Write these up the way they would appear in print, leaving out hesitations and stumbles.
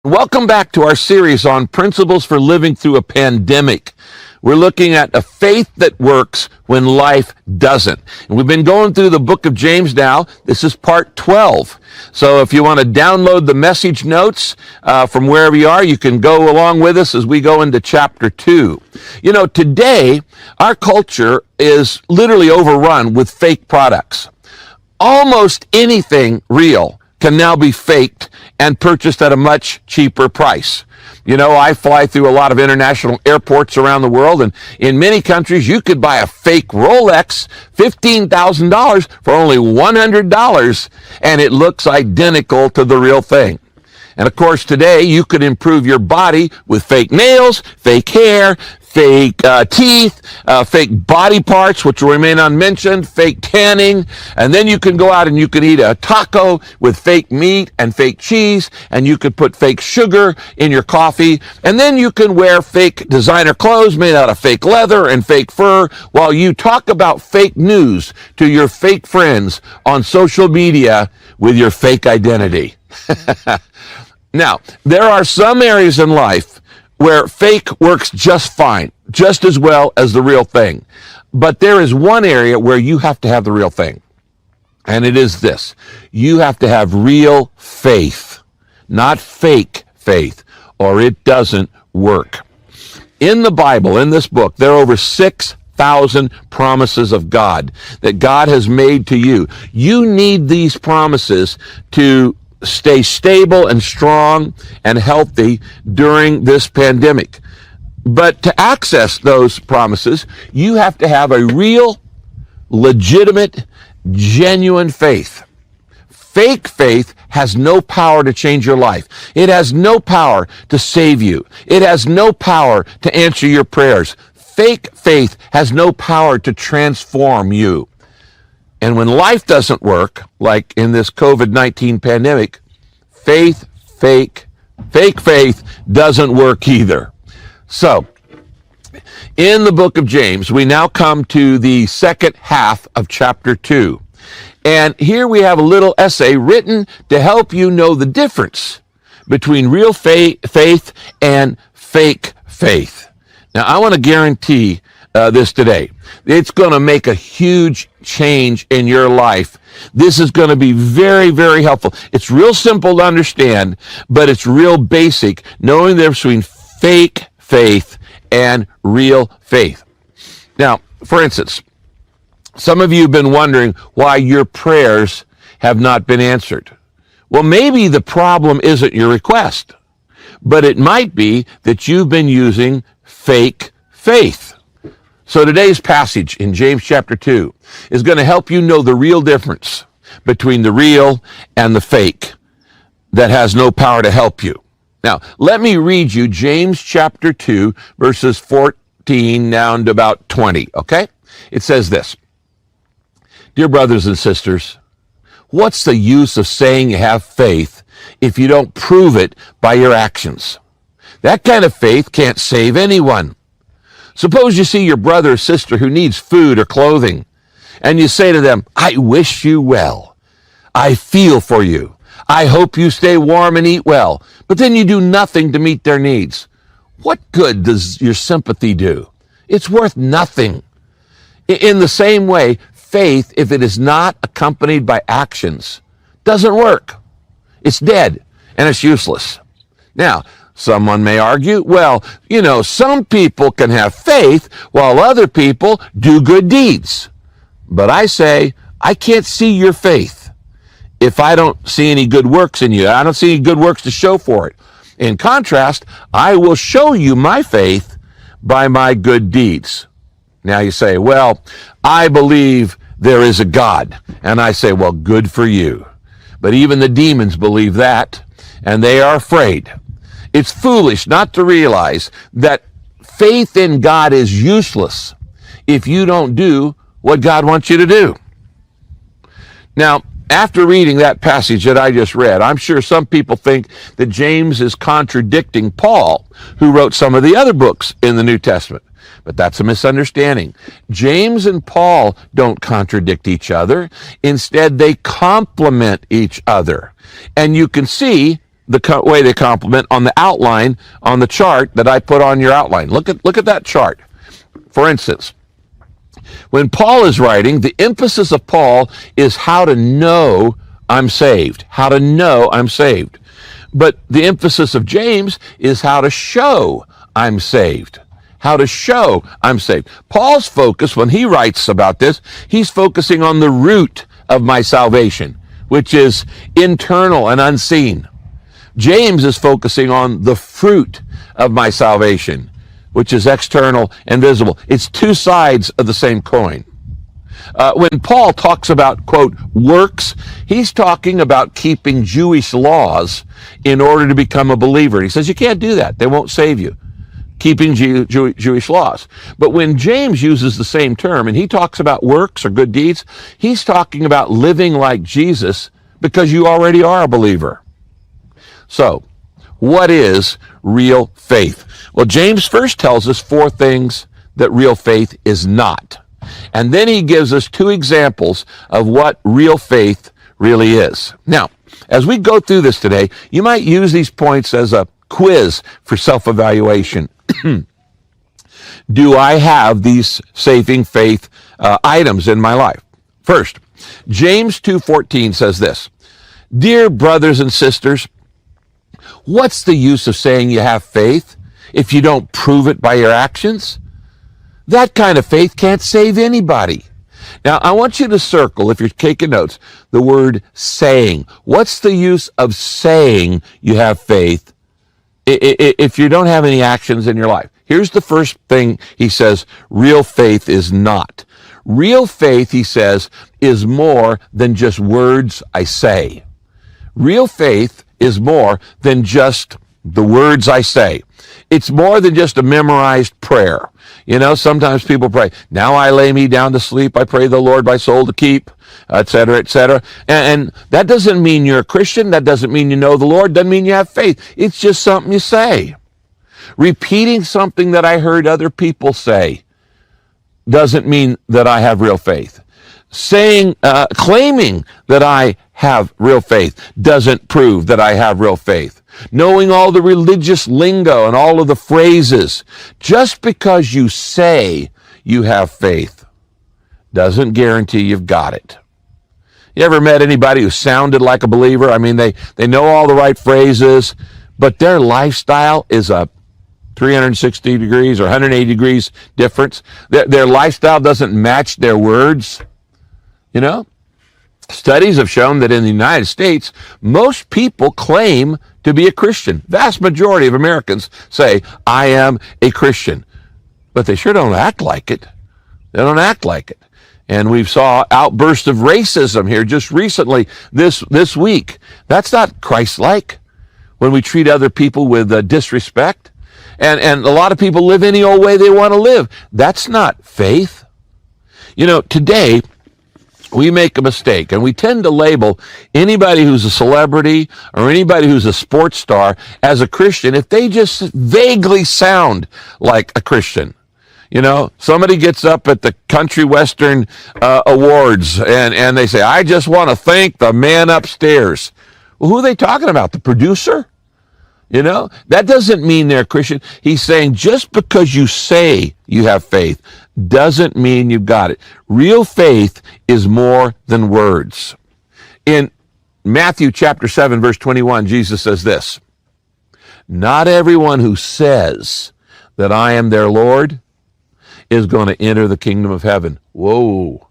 Welcome back to our series on principles for living through a pandemic. We're looking at a faith that works when life doesn't. And we've been going through the book of James now. This is part 12. So if you want to download the message notes from wherever you are, you can go along with us as we go into chapter 2. You know, today, our culture is literally overrun with fake products. Almost anything real can now be faked and purchased at a much cheaper price. You know, I fly through a lot of international airports around the world, and in many countries, you could buy a fake Rolex, $15,000 for only $100, and it looks identical to the real thing. And of course, today, you could improve your body with fake nails, fake hair, fake teeth, fake body parts, which will remain unmentioned, fake tanning, and then you can go out and you can eat a taco with fake meat and fake cheese, and you could put fake sugar in your coffee, and then you can wear fake designer clothes made out of fake leather and fake fur while you talk about fake news to your fake friends on social media with your fake identity. Now, there are some areas in life where fake works just fine, just as well as the real thing. But there is one area where you have to have the real thing. And it is this. You have to have real faith, not fake faith, or it doesn't work. In the Bible, in this book, there are over 6,000 promises of God that God has made to you. You need these promises to stay stable and strong and healthy during this pandemic. But to access those promises, you have to have a real, legitimate, genuine faith. Fake faith has no power to change your life. It has no power to save you. It has no power to answer your prayers. Fake faith has no power to transform you. And when life doesn't work, like in this COVID-19 pandemic, fake faith doesn't work either. So, in the book of James, we now come to the second half of chapter 2. And here we have a little essay written to help you know the difference between real faith and fake faith. Now, I want to guarantee this today. It's going to make a huge change in your life. This is going to be very, very helpful. It's real simple to understand, but it's real basic, knowing the difference between fake faith and real faith. Now, for instance, some of you have been wondering why your prayers have not been answered. Well, maybe the problem isn't your request, but it might be that you've been using fake faith. So today's passage in James chapter 2 is going to help you know the real difference between the real and the fake that has no power to help you. Now, let me read you James chapter 2, verses 14 down to about 20, okay? It says this: Dear brothers and sisters, what's the use of saying you have faith if you don't prove it by your actions? That kind of faith can't save anyone. Suppose you see your brother or sister who needs food or clothing, and you say to them, I wish you well. I feel for you. I hope you stay warm and eat well. But then you do nothing to meet their needs. What good does your sympathy do? It's worth nothing. In the same way, faith, if it is not accompanied by actions, doesn't work. It's dead and it's useless. Now, someone may argue, well, you know, some people can have faith while other people do good deeds. But I say, I can't see your faith if I don't see any good works in you. I don't see any good works to show for it. In contrast, I will show you my faith by my good deeds. Now you say, well, I believe there is a God. And I say, well, good for you. But even the demons believe that, and they are afraid. It's foolish not to realize that faith in God is useless if you don't do what God wants you to do. Now, after reading that passage that I just read, I'm sure some people think that James is contradicting Paul, who wrote some of the other books in the New Testament. But that's a misunderstanding. James and Paul don't contradict each other. Instead, they complement each other. And you can see way they complement on the outline on the chart that I put on your outline. Look at that chart. For instance, when Paul is writing, the emphasis of Paul is how to know I'm saved. How to know I'm saved. But the emphasis of James is how to show I'm saved. How to show I'm saved. Paul's focus, when he writes about this, he's focusing on the root of my salvation, which is internal and unseen. James is focusing on the fruit of my salvation, which is external and visible. It's two sides of the same coin. When Paul talks about, quote, works, he's talking about keeping Jewish laws in order to become a believer. He says you can't do that. They won't save you. Keeping Jewish laws. But when James uses the same term and he talks about works or good deeds, he's talking about living like Jesus because you already are a believer. So, what is real faith? Well, James first tells us 4 things that real faith is not. And then he gives us 2 examples of what real faith really is. Now, as we go through this today, you might use these points as a quiz for self-evaluation. Do I have these saving faith items in my life? First, James 2:14 says this, "Dear brothers and sisters, what's the use of saying you have faith if you don't prove it by your actions? That kind of faith can't save anybody." Now, I want you to circle, if you're taking notes, the word saying. What's the use of saying you have faith if you don't have any actions in your life? Here's the first thing he says real faith is not. Real faith, he says, is more than just words I say. Real faith is more than just the words I say. It's more than just a memorized prayer. You know, sometimes people pray, "Now I lay me down to sleep, I pray the Lord my soul to keep," etc., etc. And that doesn't mean you're a Christian. That doesn't mean you know the Lord. Doesn't mean you have faith. It's just something you say. Repeating something that I heard other people say doesn't mean that I have real faith. Claiming that I have real faith doesn't prove that I have real faith. Knowing all the religious lingo and all of the phrases, just because you say you have faith doesn't guarantee you've got it. You ever met anybody who sounded like a believer? I mean, they know all the right phrases, but their lifestyle is a 360 degrees or 180 degrees difference. Their lifestyle doesn't match their words. You know, studies have shown that in the United States, most people claim to be a Christian. Vast majority of Americans say, "I am a Christian," but they sure don't act like it. They don't act like it. And we saw outbursts of racism here just recently this week. That's not Christ-like when we treat other people with disrespect. And a lot of people live any old way they want to live. That's not faith. You know, today we make a mistake, and we tend to label anybody who's a celebrity or anybody who's a sports star as a Christian if they just vaguely sound like a Christian. You know, somebody gets up at the Country Western Awards and they say, "I just want to thank the man upstairs." Well, who are they talking about? The producer? You know, that doesn't mean they're a Christian. He's saying just because you say you have faith doesn't mean you've got it. Real faith is more than words. In Matthew chapter 7, verse 21, Jesus says this, "Not everyone who says that I am their Lord is going to enter the kingdom of heaven." Whoa.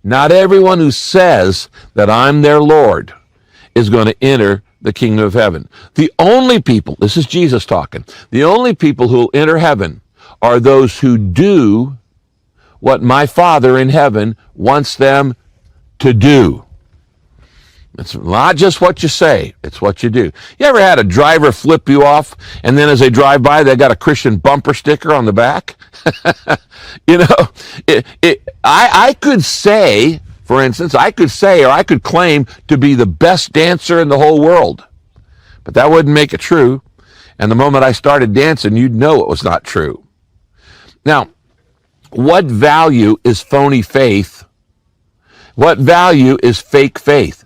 Not everyone who says that I'm their Lord is going to enter the kingdom of heaven. The only people, this is Jesus talking, the only people who will enter heaven are those who do what my Father in heaven wants them to do. It's not just what you say, it's what you do. You ever had a driver flip you off, and then as they drive by, they got a Christian bumper sticker on the back? You know, I could say, for instance, I could say or I could claim to be the best dancer in the whole world, but that wouldn't make it true. And the moment I started dancing, you'd know it was not true. Now, what value is phony faith? What value is fake faith?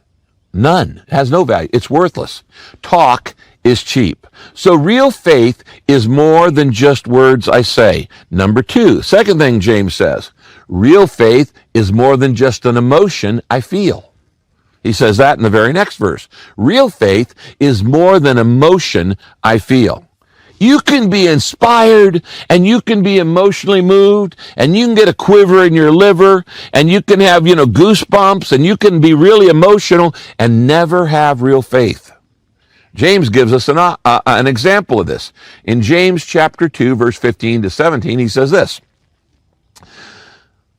None. It has no value. It's worthless. Talk is cheap. So real faith is more than just words I say. Number two, second thing James says, real faith is more than just an emotion I feel. He says that in the very next verse. Real faith is more than emotion I feel. You can be inspired and you can be emotionally moved and you can get a quiver in your liver and you can have, goosebumps and you can be really emotional and never have real faith. James gives us an example of this. In James chapter 2, verse 15 to 17, he says this.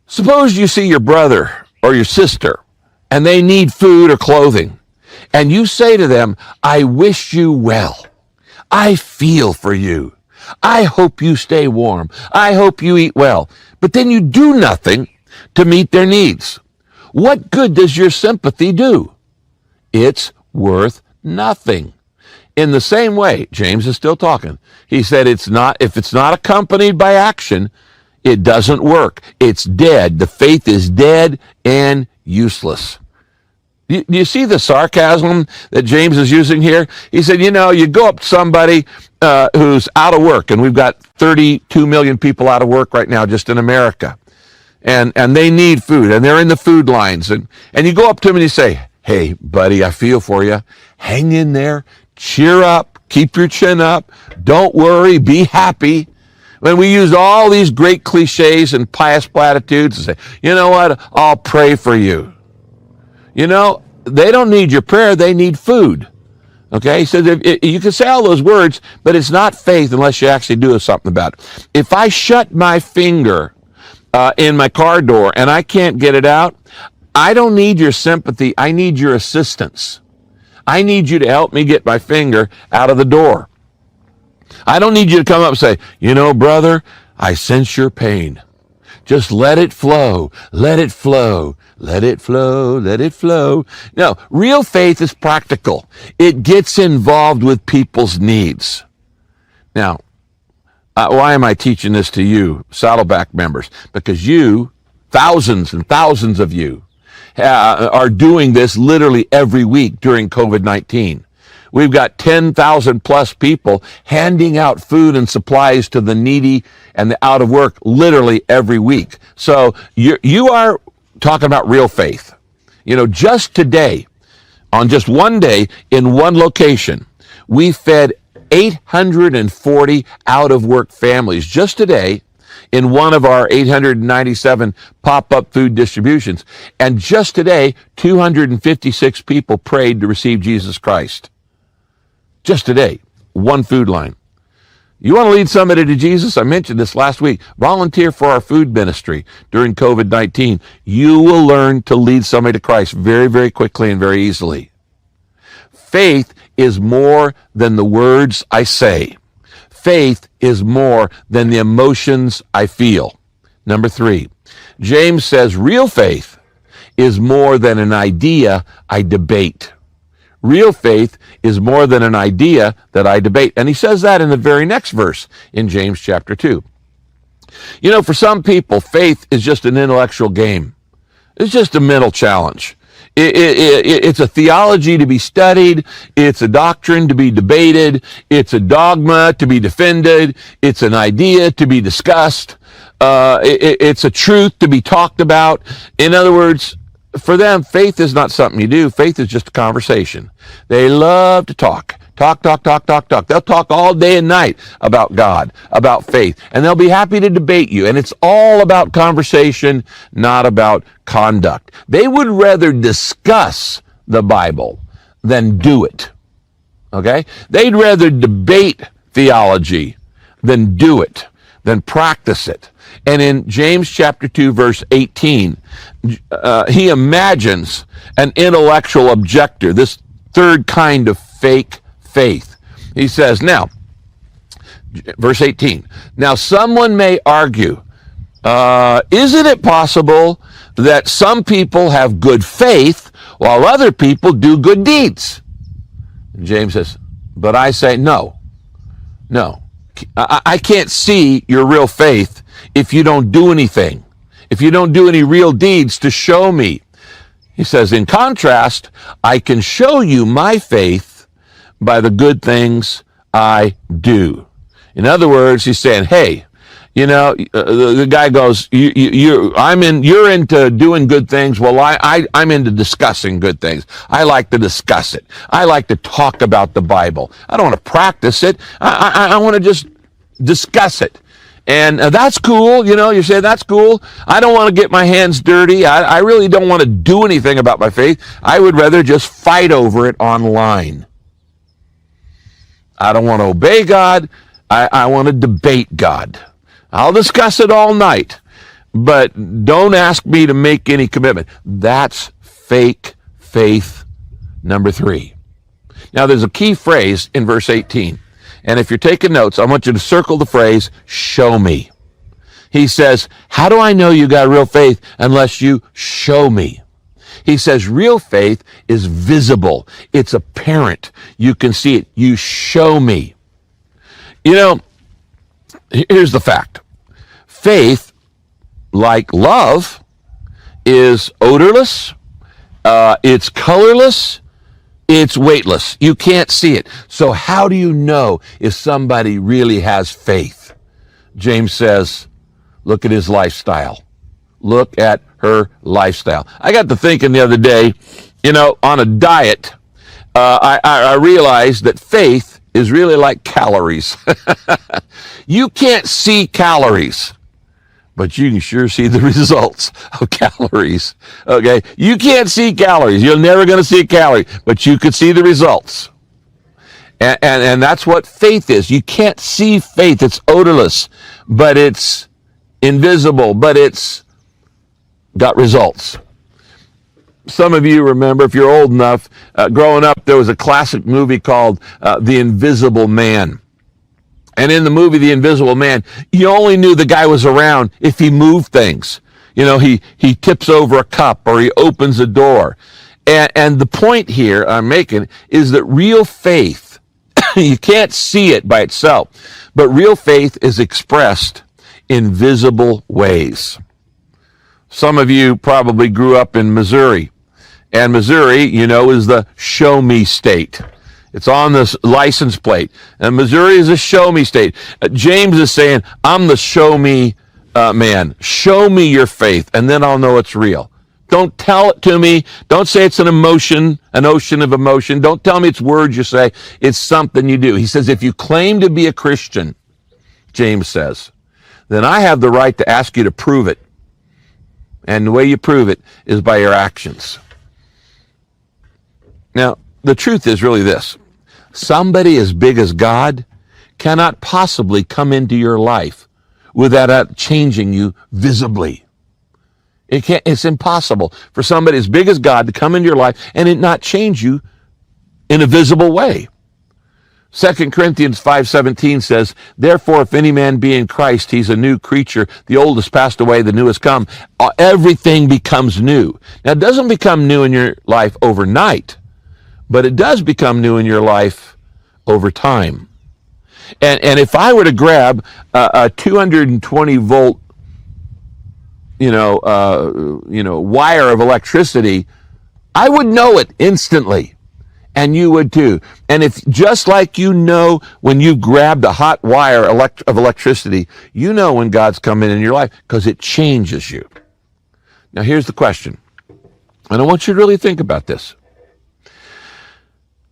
Suppose you see your brother or your sister and they need food or clothing, and you say to them, I wish you well. I feel for you. I hope you stay warm. I hope you eat well. But then you do nothing to meet their needs. What good does your sympathy do? It's worth nothing. In the same way, James is still talking. He said if it's not accompanied by action, it doesn't work. It's dead. The faith is dead and useless. Do you see the sarcasm that James is using here? He said, you go up to somebody who's out of work, and we've got 32 million people out of work right now just in America, and they need food, and they're in the food lines, and you go up to them and you say, hey, buddy, I feel for you. Hang in there. Cheer up. Keep your chin up. Don't worry. Be happy. When we use all these great cliches and pious platitudes and say, you know what, I'll pray for you. They don't need your prayer, they need food. Okay, so you can say all those words, but it's not faith unless you actually do something about it. If I shut my finger in my car door and I can't get it out, I don't need your sympathy, I need your assistance. I need you to help me get my finger out of the door. I don't need you to come up and say, brother, I sense your pain. Just let it flow, let it flow, let it flow, let it flow. No, real faith is practical. It gets involved with people's needs. Now, why am I teaching this to you, Saddleback members? Because you, thousands and thousands of you, are doing this literally every week during COVID-19. We've got 10,000 plus people handing out food and supplies to the needy and the out of work literally every week. So you are talking about real faith. Just today, on just one day in one location, we fed 840 out of work families just today in one of our 897 pop-up food distributions. And just today, 256 people prayed to receive Jesus Christ. Just today, one food line. You want to lead somebody to Jesus? I mentioned this last week. Volunteer for our food ministry during COVID-19. You will learn to lead somebody to Christ very, very quickly and very easily. Faith is more than the words I say. Faith is more than the emotions I feel. Number three, James says real faith is more than an idea I debate. Real faith is more than an idea that I debate. And he says that in the very next verse in James chapter 2. For some people, faith is just an intellectual game. It's just a mental challenge. It's a theology to be studied. It's a doctrine to be debated. It's a dogma to be defended. It's an idea to be discussed. It's a truth to be talked about. In other words, for them, faith is not something you do. Faith is just a conversation. They love to talk. Talk. They'll talk all day and night about God, about faith, and they'll be happy to debate you. And it's all about conversation, not about conduct. They would rather discuss the Bible than do it. Okay? They'd rather debate theology than do it, than practice it. And in James chapter 2, verse 18, he imagines an intellectual objector, this third kind of fake faith. He says, now, verse 18, now someone may argue, isn't it possible that some people have good faith while other people do good deeds? And James says, but I say no. I can't see your real faith if you don't do anything, if you don't do any real deeds to show me. He says, in contrast, I can show you my faith by the good things I do. In other words, he's saying, hey, the guy goes, you're into doing good things. Well, I'm into discussing good things. I like to discuss it. I like to talk about the Bible. I don't want to practice it. I want to just discuss it. And that's cool. You say, that's cool. I don't want to get my hands dirty. I really don't want to do anything about my faith. I would rather just fight over it online. I don't want to obey God. I want to debate God. I'll discuss it all night, but don't ask me to make any commitment. That's fake faith number 3. Now, there's a key phrase in verse 18. And if you're taking notes, I want you to circle the phrase, show me. He says, how do I know you got real faith unless you show me? He says real faith is visible. It's apparent. You can see it. You show me. Here's the fact. Faith, like love, is odorless, it's colorless, it's weightless. You can't see it. So how do you know if somebody really has faith? James says, look at his lifestyle. Look at her lifestyle. I got to thinking the other day, on a diet, I realized that faith is really like calories. You can't see calories, but you can sure see the results of calories. Okay? You can't see calories. You're never going to see a calorie, but you could see the results. And that's what faith is. You can't see faith. It's odorless, but it's invisible, but it's got results. Some of you remember, if you're old enough, growing up, there was a classic movie called The Invisible Man. And in the movie, The Invisible Man, you only knew the guy was around if he moved things. He tips over a cup or he opens a door. And the point here I'm making is that real faith, you can't see it by itself, but real faith is expressed in visible ways. Some of you probably grew up in Missouri. And Missouri, is the show me state. It's on this license plate. And Missouri is a show me state. James is saying, I'm the show me man. Show me your faith, and then I'll know it's real. Don't tell it to me. Don't say it's an emotion, an ocean of emotion. Don't tell me it's words you say. It's something you do. He says, if you claim to be a Christian, James says, then I have the right to ask you to prove it. And the way you prove it is by your actions. Now, the truth is really this. Somebody as big as God cannot possibly come into your life without changing you visibly. It's impossible for somebody as big as God to come into your life and it not change you in a visible way. 2 Corinthians 5:17 says, therefore, if any man be in Christ, he's a new creature. The old has passed away, the new has come. Everything becomes new. Now, it doesn't become new in your life overnight, but it does become new in your life over time. And if I were to grab a 220 volt, wire of electricity, I would know it instantly. And you would too. And if just like when you've grabbed a hot wire of electricity, you know when God's come in your life because it changes you. Now here's the question. And I want you to really think about this.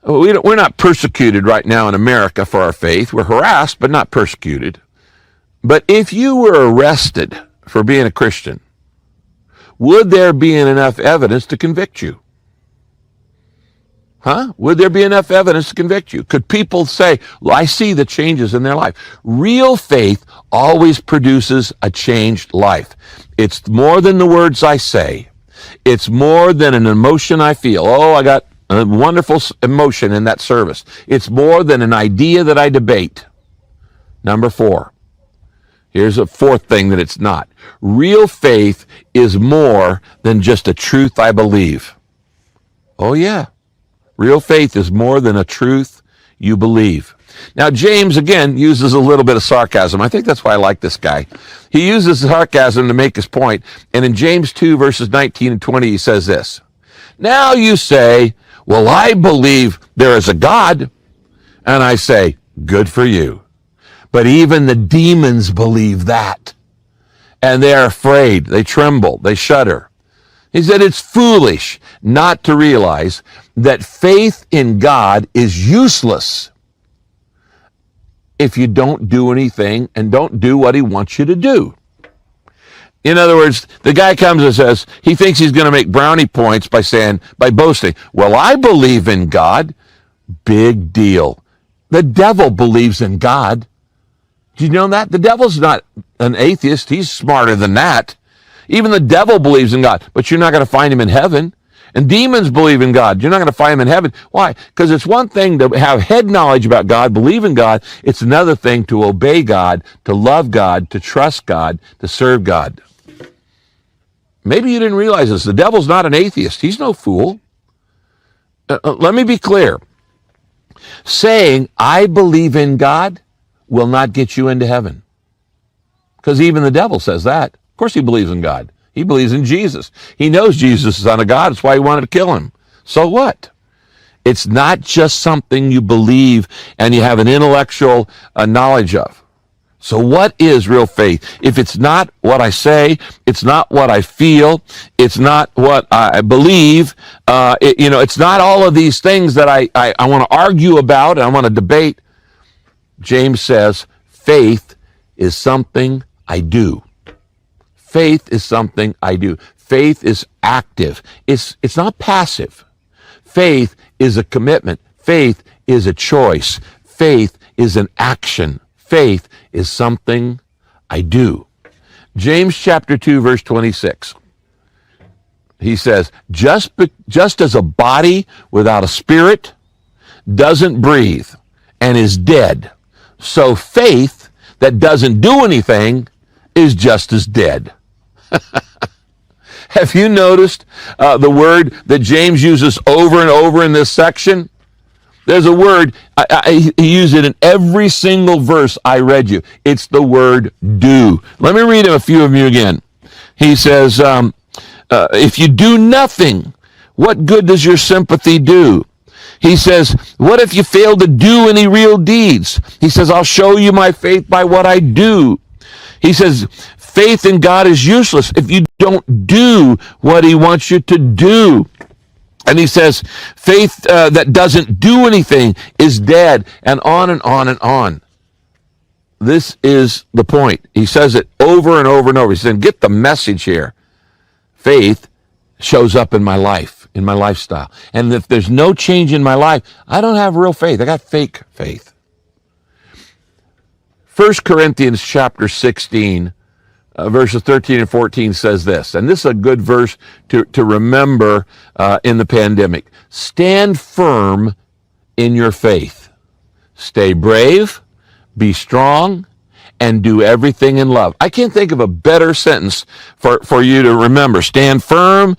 We're not persecuted right now in America for our faith. We're harassed, but not persecuted. But if you were arrested for being a Christian, would there be enough evidence to convict you? Would there be enough evidence to convict you? Could people say, well, I see the changes in their life? Real faith always produces a changed life. It's more than the words I say. It's more than an emotion I feel. Oh, I got a wonderful emotion in that service. It's more than an idea that I debate. Number 4. Here's a fourth thing that it's not. Real faith is more than just a truth I believe. Oh, yeah. Real faith is more than a truth you believe. Now, James, again, uses a little bit of sarcasm. I think that's why I like this guy. He uses sarcasm to make his point. And in James 2, verses 19 and 20, he says this. Now you say, well, I believe there is a God. And I say, good for you. But even the demons believe that. And they are afraid. They tremble. They shudder. He said it's foolish not to realize that faith in God is useless if you don't do anything and don't do what he wants you to do. In other words, the guy comes and says he thinks he's going to make brownie points by boasting, well, I believe in God. Big deal. The devil believes in God. Do you know that? The devil's not an atheist. He's smarter than that. Even the devil believes in God, but you're not going to find him in heaven. And demons believe in God. You're not going to find him in heaven. Why? Because it's one thing to have head knowledge about God, believe in God. It's another thing to obey God, to love God, to trust God, to serve God. Maybe you didn't realize this. The devil's not an atheist. He's no fool. Let me be clear. Saying, I believe in God will not get you into heaven. Because even the devil says that. Of course he believes in God. He believes in Jesus. He knows Jesus is the Son of God. That's why he wanted to kill him. So what? It's not just something you believe and you have an intellectual knowledge of. So what is real faith? If it's not what I say, it's not what I feel, it's not what I believe, it's not all of these things that I want to argue about and I want to debate. James says, faith is something I do. Faith is something I do. Faith is active. It's not passive. Faith is a commitment. Faith is a choice. Faith is an action. Faith is something I do. James chapter 2, verse 26. He says, just as a body without a spirit doesn't breathe and is dead, so faith that doesn't do anything is just as dead. Have you noticed the word that James uses over and over in this section? There's a word, he used it in every single verse I read you. It's the word do. Let me read a few of you again. He says, if you do nothing, what good does your sympathy do? He says, what if you fail to do any real deeds? He says, I'll show you my faith by what I do. He says, faith in God is useless if you don't do what he wants you to do. And he says, faith that doesn't do anything is dead, and on and on and on. This is the point. He says it over and over and over. He said, get the message here. Faith shows up in my life, in my lifestyle. And if there's no change in my life, I don't have real faith. I got fake faith. 1 Corinthians chapter 16, verses 13 and 14 says this, and this is a good verse to remember in the pandemic. Stand firm in your faith. Stay brave, be strong, and do everything in love. I can't think of a better sentence for you to remember. Stand firm,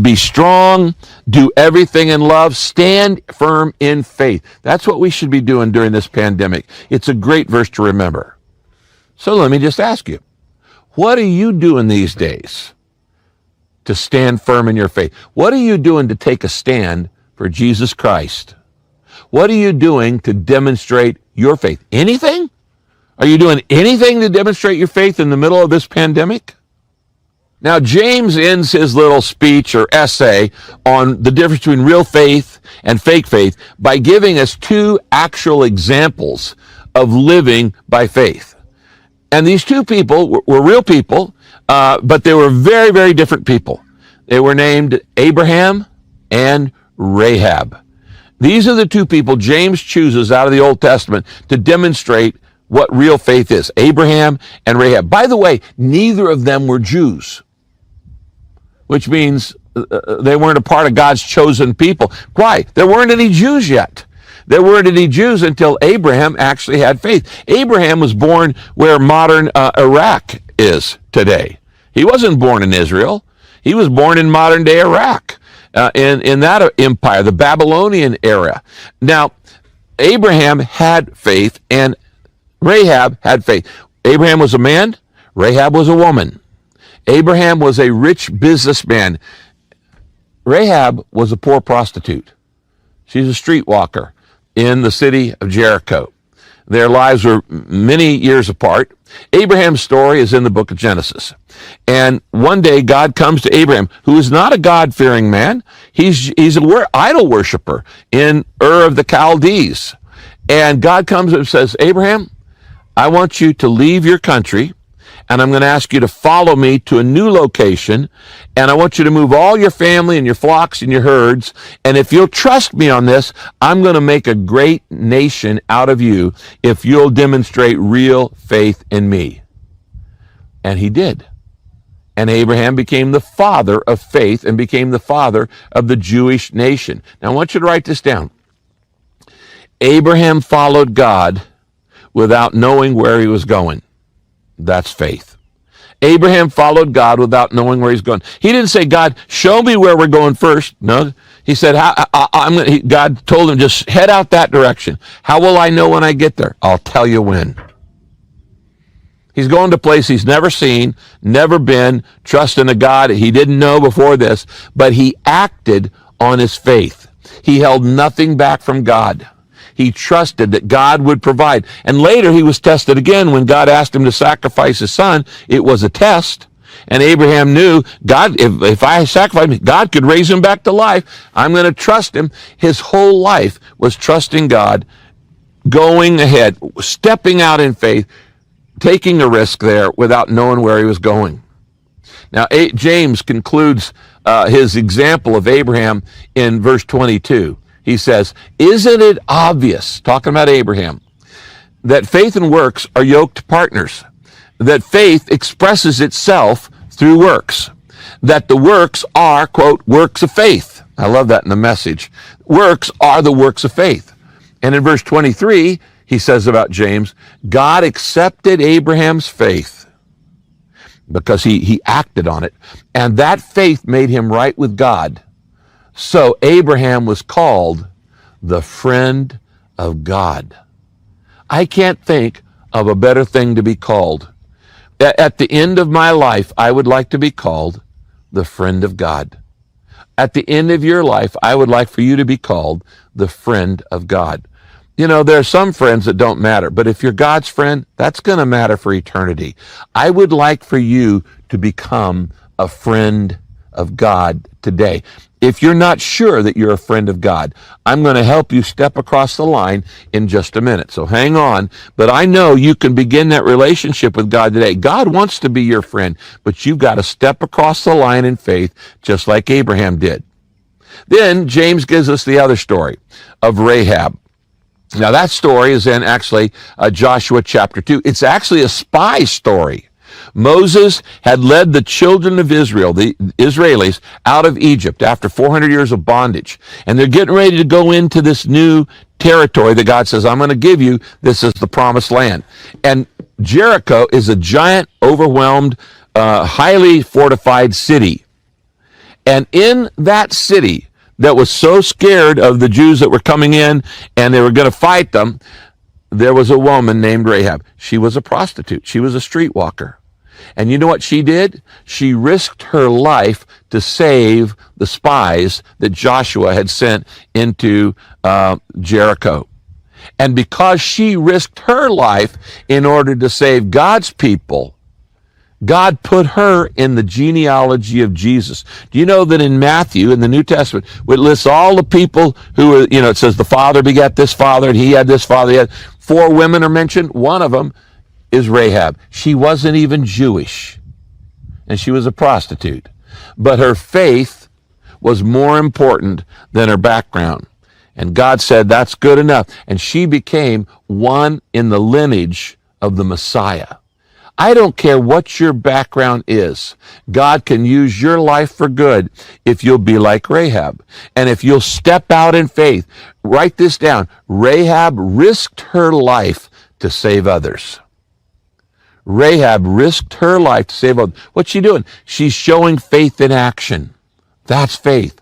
be strong, do everything in love, stand firm in faith. That's what we should be doing during this pandemic. It's a great verse to remember. So let me just ask you, what are you doing these days to stand firm in your faith? What are you doing to take a stand for Jesus Christ? What are you doing to demonstrate your faith? Anything? Are you doing anything to demonstrate your faith in the middle of this pandemic? Now, James ends his little speech or essay on the difference between real faith and fake faith by giving us two actual examples of living by faith. And these two people were real people, but they were very, very different people. They were named Abraham and Rahab. These are the two people James chooses out of the Old Testament to demonstrate what real faith is. Abraham and Rahab. By the way, neither of them were Jews, which means they weren't a part of God's chosen people. Why? There weren't any Jews yet. There weren't any Jews until Abraham actually had faith. Abraham was born where modern Iraq is today. He wasn't born in Israel. He was born in modern day Iraq, in that empire, the Babylonian era. Now, Abraham had faith and Rahab had faith. Abraham was a man. Rahab was a woman. Abraham was a rich businessman. Rahab was a poor prostitute. She's a streetwalker. in the city of Jericho. Their lives were many years apart. Abraham's story is in the book of Genesis. And one day God comes to Abraham, who is not a God-fearing man. He's an idol worshiper in Ur of the Chaldees. And God comes and says, Abraham, I want you to leave your country, and I'm going to ask you to follow me to a new location, and I want you to move all your family and your flocks and your herds, and if you'll trust me on this, I'm going to make a great nation out of you if you'll demonstrate real faith in me. And he did. And Abraham became the father of faith and became the father of the Jewish nation. Now I want you to write this down. Abraham followed God without knowing where he was going. That's faith. Abraham followed God without knowing where he's going. He didn't say, God, show me where we're going first. No, he said, God told him, just head out that direction. How will I know when I get there? I'll tell you when. He's going to a place he's never seen, never been, trusting a God he didn't know before this, but he acted on his faith. He held nothing back from God. He trusted that God would provide. And later he was tested again when God asked him to sacrifice his son. It was a test. And Abraham knew, God, if I sacrifice him, God could raise him back to life. I'm going to trust him. His whole life was trusting God, going ahead, stepping out in faith, taking a risk there without knowing where he was going. Now, James concludes his example of Abraham in verse 22. He says, isn't it obvious, talking about Abraham, that faith and works are yoked partners, that faith expresses itself through works, that the works are, quote, works of faith. I love that in the Message. Works are the works of faith. And in verse 23, he says about James, God accepted Abraham's faith because he acted on it, and that faith made him right with God. So Abraham was called the friend of God. I can't think of a better thing to be called. At the end of my life, I would like to be called the friend of God. At the end of your life, I would like for you to be called the friend of God. You know, there are some friends that don't matter, but if you're God's friend, that's going to matter for eternity. I would like for you to become a friend of God today. If you're not sure that you're a friend of God, I'm going to help you step across the line in just a minute. So hang on. But I know you can begin that relationship with God today. God wants to be your friend, but you've got to step across the line in faith, just like Abraham did. Then James gives us the other story of Rahab. Now that story is in actually Joshua chapter 2. It's actually a spy story. Moses had led the children of Israel, the Israelis, out of Egypt after 400 years of bondage. And they're getting ready to go into this new territory that God says, I'm going to give you. This is the promised land. And Jericho is a giant, overwhelmed, highly fortified city. And in that city that was so scared of the Jews that were coming in and they were going to fight them, there was a woman named Rahab. She was a prostitute. She was a streetwalker. And you know what she did? She risked her life to save the spies that Joshua had sent into Jericho. And because she risked her life in order to save God's people, God put her in the genealogy of Jesus. Do you know that in Matthew, in the New Testament, it lists all the people who were, it says the father begat this father, and he had this father. He had 4 women are mentioned. One of them is Rahab. She wasn't even Jewish, and she was a prostitute. But her faith was more important than her background. And God said, that's good enough. And she became one in the lineage of the Messiah. I don't care what your background is. God can use your life for good if you'll be like Rahab. And if you'll step out in faith. Write this down. Rahab risked her life to save others. Rahab risked her life to save others. What's she doing? She's showing faith in action. That's faith.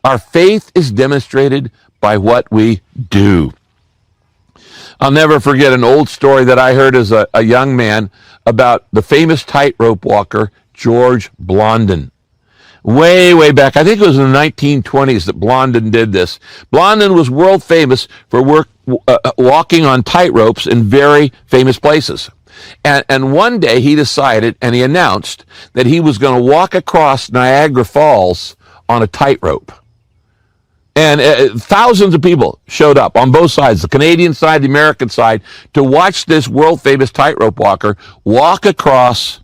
Our faith is demonstrated by what we do. I'll never forget an old story that I heard as a young man about the famous tightrope walker, George Blondin. Way, way back. I think it was in the 1920s that Blondin did this. Blondin was world famous for walking on tightropes in very famous places. And one day he decided, and he announced, that he was going to walk across Niagara Falls on a tightrope. And thousands of people showed up on both sides, the Canadian side, the American side, to watch this world famous tightrope walker walk across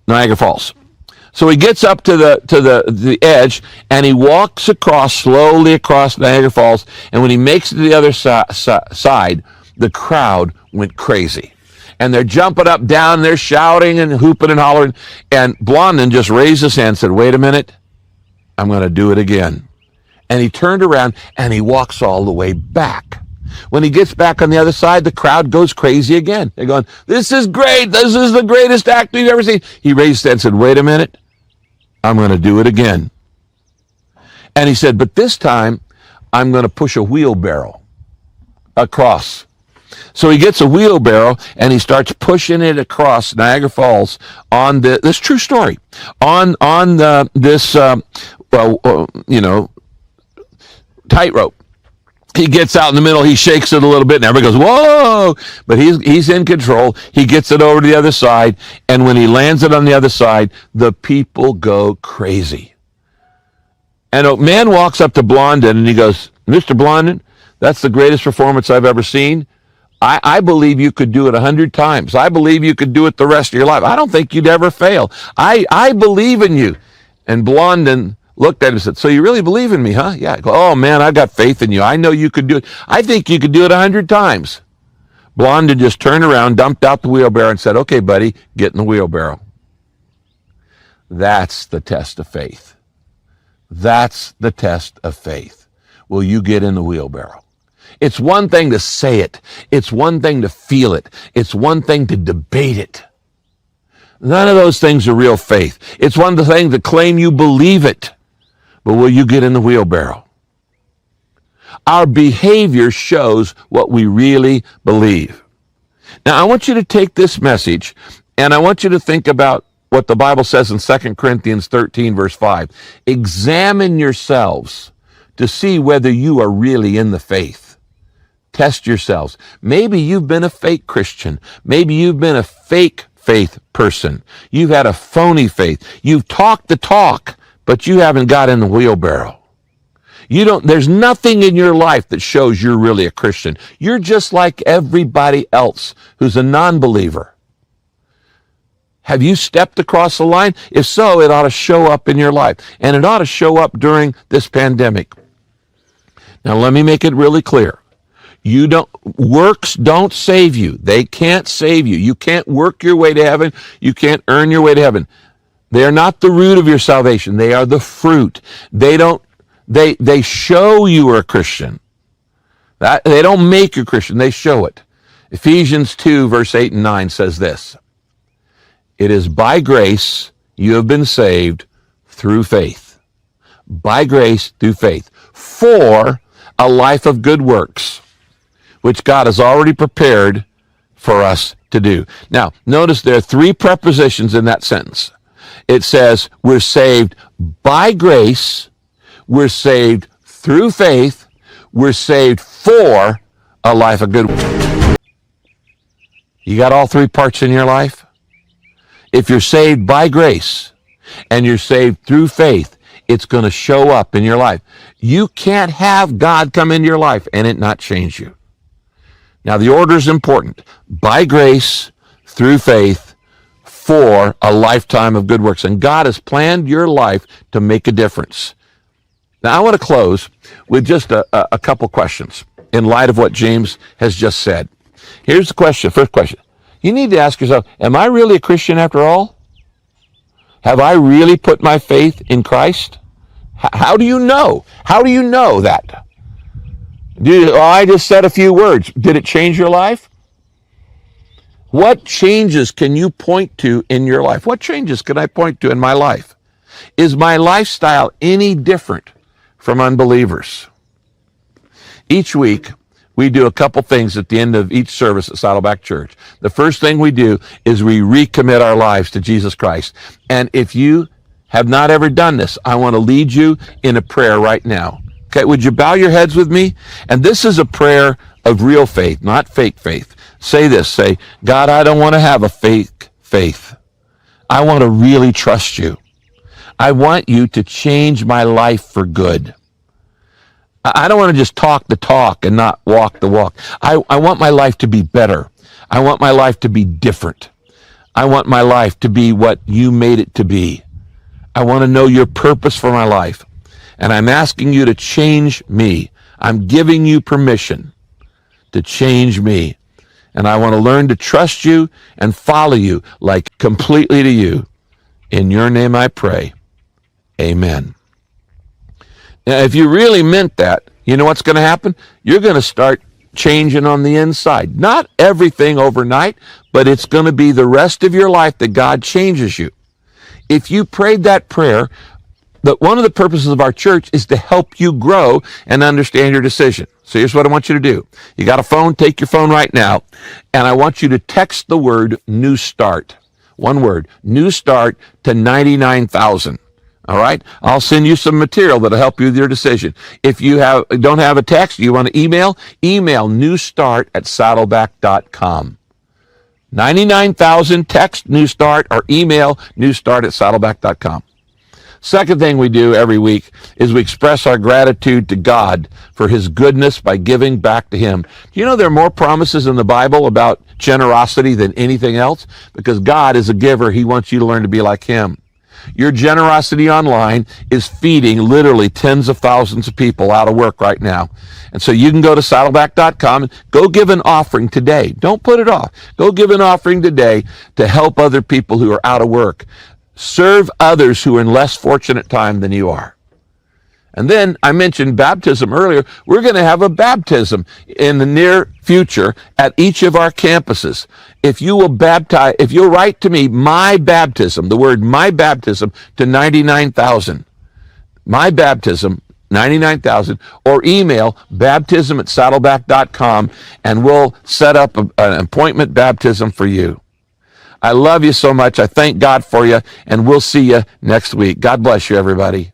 Niagara Falls. So he gets up to the edge, and he walks slowly across Niagara Falls. And when he makes it to the other side, the crowd went crazy. And they're jumping up, down, they're shouting and hooping and hollering. And Blondin just raised his hand and said, "Wait a minute, I'm going to do it again." And he turned around and he walks all the way back. When he gets back on the other side, the crowd goes crazy again. They're going, "This is great. This is the greatest act we've ever seen." He raised his hand and said, "Wait a minute, I'm going to do it again." And he said, "But this time, I'm going to push a wheelbarrow across." So he gets a wheelbarrow and he starts pushing it across Niagara Falls on this true story, on this tightrope. He gets out in the middle, he shakes it a little bit, and everybody goes, "Whoa!" But he's in control. He gets it over to the other side, and when he lands it on the other side, the people go crazy. And a man walks up to Blondin and he goes, "Mr. Blondin, that's the greatest performance I've ever seen. I believe you could do it 100 times. I believe you could do it the rest of your life. I don't think you'd ever fail. I believe in you." And Blondin looked at him and said, "So you really believe in me, huh?" "Yeah." I go, "Oh man, I've got faith in you. I know you could do it. I think you could do it 100 times. Blondin just turned around, dumped out the wheelbarrow and said, "Okay, buddy, get in the wheelbarrow." That's the test of faith. That's the test of faith. Will you get in the wheelbarrow? It's one thing to say it. It's one thing to feel it. It's one thing to debate it. None of those things are real faith. It's one thing to claim you believe it. But will you get in the wheelbarrow? Our behavior shows what we really believe. Now, I want you to take this message, and I want you to think about what the Bible says in 2 Corinthians 13, verse 5. Examine yourselves to see whether you are really in the faith. Test yourselves. Maybe you've been a fake Christian. Maybe you've been a fake faith person. You've had a phony faith. You've talked the talk, but you haven't got in the wheelbarrow. There's nothing in your life that shows you're really a Christian. You're just like everybody else who's a non-believer. Have you stepped across the line? If so, it ought to show up in your life. And it ought to show up during this pandemic. Now, let me make it really clear. Works don't save you. They can't save you. You can't work your way to heaven. You can't earn your way to heaven. They are not the root of your salvation. They are the fruit. They show you are a Christian. They don't make you a Christian. They show it. Ephesians 2, verse 8 and 9 says this. It is by grace you have been saved through faith. By grace through faith. For a life of good works, which God has already prepared for us to do. Now, notice there are three prepositions in that sentence. It says we're saved by grace, we're saved through faith, we're saved for a life of good works. You got all three parts in your life? If you're saved by grace and you're saved through faith, it's going to show up in your life. You can't have God come into your life and it not change you. Now, the order is important. By grace, through faith, for a lifetime of good works. And God has planned your life to make a difference. Now, I want to close with just a couple questions in light of what James has just said. Here's the question, first question. You need to ask yourself, am I really a Christian after all? Have I really put my faith in Christ? How do you know? How do you know that? I just said a few words. Did it change your life? What changes can you point to in your life? What changes can I point to in my life? Is my lifestyle any different from unbelievers? Each week, we do a couple things at the end of each service at Saddleback Church. The first thing we do is we recommit our lives to Jesus Christ. And if you have not ever done this, I want to lead you in a prayer right now. Okay, would you bow your heads with me? And this is a prayer of real faith, not fake faith. Say this, say, God, I don't want to have a fake faith. I want to really trust you. I want you to change my life for good. I don't want to just talk the talk and not walk the walk. I want my life to be better. I want my life to be different. I want my life to be what you made it to be. I want to know your purpose for my life. And I'm asking you to change me. I'm giving you permission to change me. And I want to learn to trust you and follow you like completely to you. In your name I pray. Amen. Now, if you really meant that, you know what's going to happen? You're going to start changing on the inside. Not everything overnight, but it's going to be the rest of your life that God changes you. If you prayed that prayer, that one of the purposes of our church is to help you grow and understand your decision. So here's what I want you to do. You got a phone? Take your phone right now, and I want you to text the word New Start. One word, New Start, to 99,000. All right? I'll send you some material that'll help you with your decision. If you don't have a text, you want to email newstart@saddleback.com. 99,000, text New Start or email newstart@saddleback.com. Second thing we do every week is we express our gratitude to God for his goodness by giving back to him. Do you know there are more promises in the Bible about generosity than anything else? Because God is a giver. He wants you to learn to be like him. Your generosity online is feeding literally tens of thousands of people out of work right now. And so you can go to saddleback.com and go give an offering today. Don't put it off. Go give an offering today to help other people who are out of work. Serve others who are in less fortunate time than you are. And then I mentioned baptism earlier. We're going to have a baptism in the near future at each of our campuses. If you will baptize, if you'll write to me, my baptism, the word my baptism, to 99,000. My baptism, 99,000, or email baptism@saddleback.com, and we'll set up an appointment baptism for you. I love you so much. I thank God for you, and we'll see you next week. God bless you, everybody.